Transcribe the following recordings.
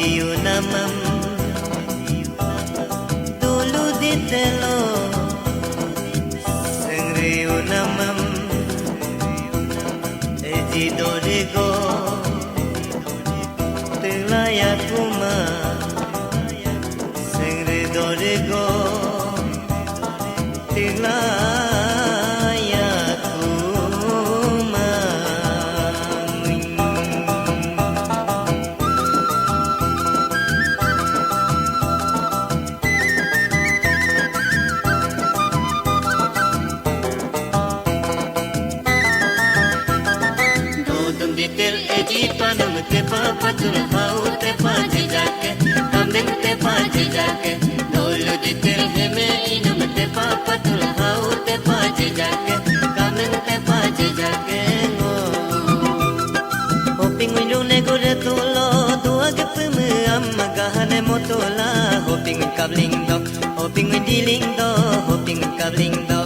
Ejiu namam Dulu ditelo Sengriu namam Eji dorigo Telaya kuma Sengri dorigo Telaya kuma Ditil eji panam tepa patul hau tepa jejake kameng tepa jejake dolo ditil heme inum tepa patul hau tepa jejake kameng tepa jejake ngo hoping winune gore tulo tua gepeme amma gahane motola hoping kabling do hoping diling do hoping kabling do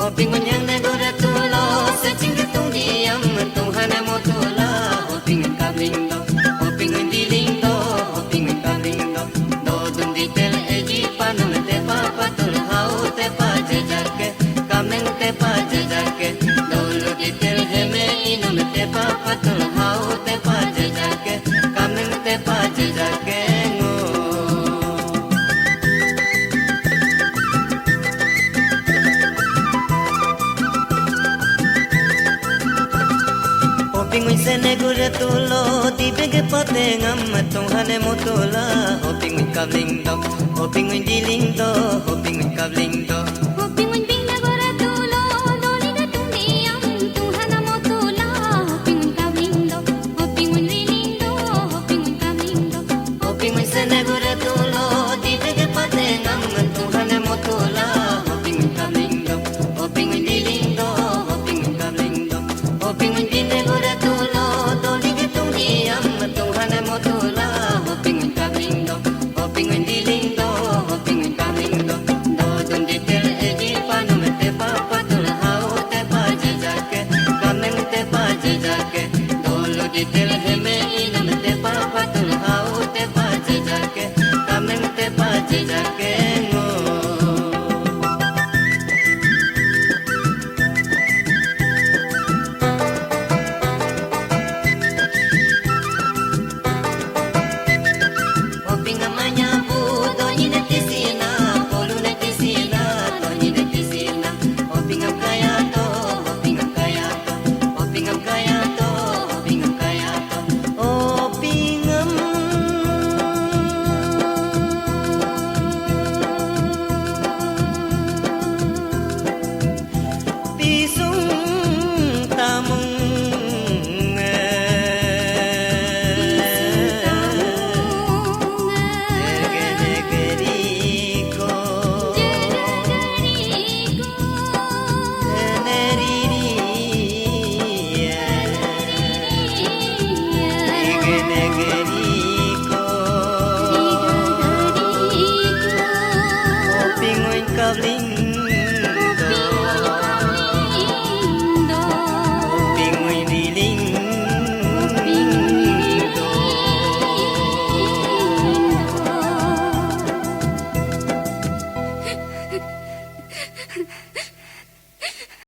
Hoping menyang negara tulo Sejing ketung diam Tuhan motola Hoping kabling do Hoping diling do Hoping kabling do Dodun ditel eji panum tepa patul hau tepa jejake Kameng tepa jejake Dolo ditel heme inum tepa patul hau tepa jejake Kameng tepa jejake Hoping sene gure tulo di bege pote ngam Tuhan motola Hoping kabling do Hoping diling do Hoping kabling do